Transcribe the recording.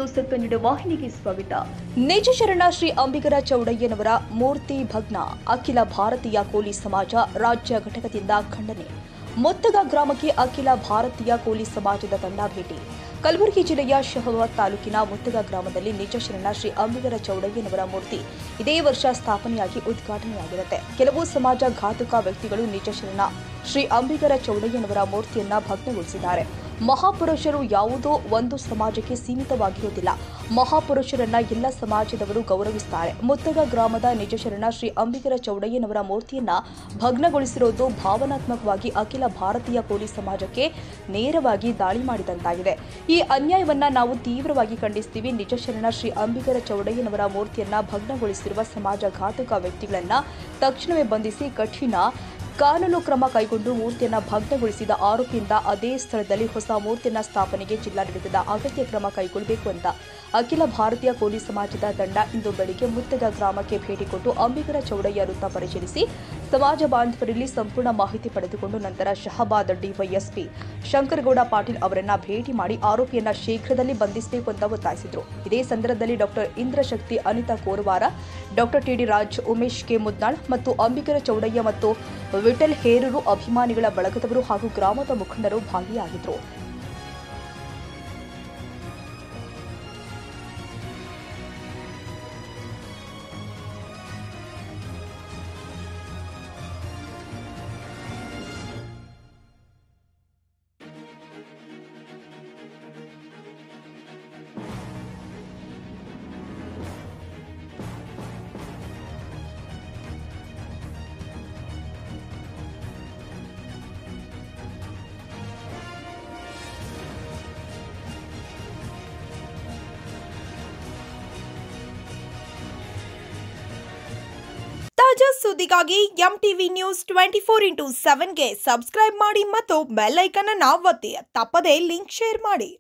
News Kannada ವಾಹಿನಿಗೆ ಸ್ವಾಗತ. ನಿಜ ಶರಣ ಶ್ರೀ ಅಂಬಿಗರ ಚೌಡಯ್ಯನವರ ಮೂರ್ತಿ ಭಗ್ನ. ಅಖಿಲ ಭಾರತೀಯ ಕೋಲಿ ಸಮಾಜ ರಾಜ್ಯ ಘಟಕದಿಂದ ಖಂಡನೆ. ಮುತ್ತಗ ಗ್ರಾಮಕ್ಕೆ ಅಖಿಲ ಭಾರತೀಯ ಕೋಲಿ ಸಮಾಜದ ತಂಡ ಭೇಟಿ. ಕಲಬುರಗಿ ಜಿಲ್ಲೆಯ ಶಹಾಬಾದ್ ತಾಲೂಕಿನ ಮುತ್ತಗ ಗ್ರಾಮದಲ್ಲಿ ನಿಜ ಶರಣ ಶ್ರೀ ಅಂಬಿಗರ ಚೌಡಯ್ಯನವರ ಮೂರ್ತಿ ಇದೇ ವರ್ಷ ಸ್ಥಾಪನೆಯಾಗಿ ಉದ್ಘಾಟನೆಯಾಗಿರುತ್ತೆ. ಕೆಲವು ಸಮಾಜ ಘಾತಕ ವ್ಯಕ್ತಿಗಳು ನಿಜ ಶರಣ ಶ್ರೀ ಅಂಬಿಗರ ಚೌಡಯ್ಯನವರ ಮೂರ್ತಿಯನ್ನ ಭಗ್ನಗೊಳಿಸಿದ್ದಾರೆ. ಮಹಾಪುರುಷರು ಯಾವುದೋ ಒಂದು ಸಮಾಜಕ್ಕೆ ಸೀಮಿತವಾಗಿರುವುದಿಲ್ಲ. ಮಹಾಪುರುಷರನ್ನ ಎಲ್ಲ ಸಮಾಜದವರು ಗೌರವಿಸುತ್ತಾರೆ. ಮುತ್ತಗ ಗ್ರಾಮದ ನಿಜ ಶರಣ ಶ್ರೀ ಅಂಬಿಗರ ಚೌಡಯ್ಯನವರ ಮೂರ್ತಿಯನ್ನ ಭಗ್ನಗೊಳಿಸಿರುವುದು ಭಾವನಾತ್ಮಕವಾಗಿ ಅಖಿಲ ಭಾರತೀಯ ಕೋಲಿ ಸಮಾಜಕ್ಕೆ ನೇರವಾಗಿ ದಾಳಿ ಮಾಡಿದಂತಾಗಿದೆ. ಈ ಅನ್ಯಾಯವನ್ನ ನಾವು ತೀವ್ರವಾಗಿ ಖಂಡಿಸುತ್ತೀವಿ. ನಿಜ ಶರಣ ಶ್ರೀ ಅಂಬಿಗರ ಚೌಡಯ್ಯನವರ ಮೂರ್ತಿಯನ್ನ ಭಗ್ನಗೊಳಿಸಿರುವ ಸಮಾಜ ಘಾತಕ ವ್ಯಕ್ತಿಗಳನ್ನ ತಕ್ಷಣವೇ ಬಂಧಿಸಿ ಕಠಿಣ ಕಾನೂನು ಕ್ರಮ ಕೈಗೊಂಡು ಮೂರ್ತಿಯನ್ನು ಭಗ್ನಗೊಳಿಸಿದ ಆರೋಪಿಯಿಂದ ಅದೇ ಸ್ಥಳದಲ್ಲಿ ಹೊಸ ಮೂರ್ತಿಯನ್ನ ಸ್ಥಾಪನೆಗೆ ಜಿಲ್ಲಾಡಳಿತದ ಅಗತ್ಯ ಕ್ರಮ ಕೈಗೊಳ್ಳಬೇಕು ಅಂತ ಅಖಿಲ ಭಾರತೀಯ ಕೋಲಿ ಸಮಾಜದ ತಂಡ ಇಂದು ಬೆಳಗ್ಗೆ ಮುತ್ತಗ ಗ್ರಾಮಕ್ಕೆ ಭೇಟಿ ಕೊಟ್ಟು ಅಂಬಿಗರ ಚೌಡಯ್ಯ ವೃತ್ತ ಪರಿಶೀಲಿಸಿ ಸಮಾಜ ಬಾಂಧವರಲ್ಲಿ ಸಂಪೂರ್ಣ ಮಾಹಿತಿ ಪಡೆದುಕೊಂಡು ನಂತರ ಶಹಾಬಾದ್ ಡಿವೈಎಸ್ಪಿ ಶಂಕರಗೌಡ ಪಾಟೀಲ್ ಅವರನ್ನ ಭೇಟಿ ಮಾಡಿ ಆರೋಪಿಯನ್ನ ಶೀಘ್ರದಲ್ಲಿ ಬಂಧಿಸಬೇಕು ಅಂತ ಒತ್ತಾಯಿಸಿದರು. ಇದೇ ಸಂದರ್ಭದಲ್ಲಿ doctor Indrashakti, Anita Koravara, doctor TD Raj, Umesh K Mudnal ಮತ್ತು ಅಂಬಿಗರ ಚೌಡಯ್ಯ ಮತ್ತು ವಿಠಲ್ ಹೇರೂರು ಅಭಿಮಾನಿಗಳ ಬಳಗದವರು ಹಾಗೂ ಗ್ರಾಮದ ಮುಖಂಡರು ಭಾಗಿಯಾಗಿದ್ದರು. ತಾಜಾ ಸುದ್ದಿಗಾಗಿ ಎಂಟಿವಿ ನ್ಯೂಸ್ 24x7ಗೆ ಸಬ್ಸ್ಕ್ರೈಬ್ ಮಾಡಿ ಮತ್ತು ಬೆಲ್ ಐಕಾನ್ ಅನ್ನು ಒತ್ತಿ. ತಪ್ಪದೇ ಲಿಂಕ್ ಶೇರ್ ಮಾಡಿ.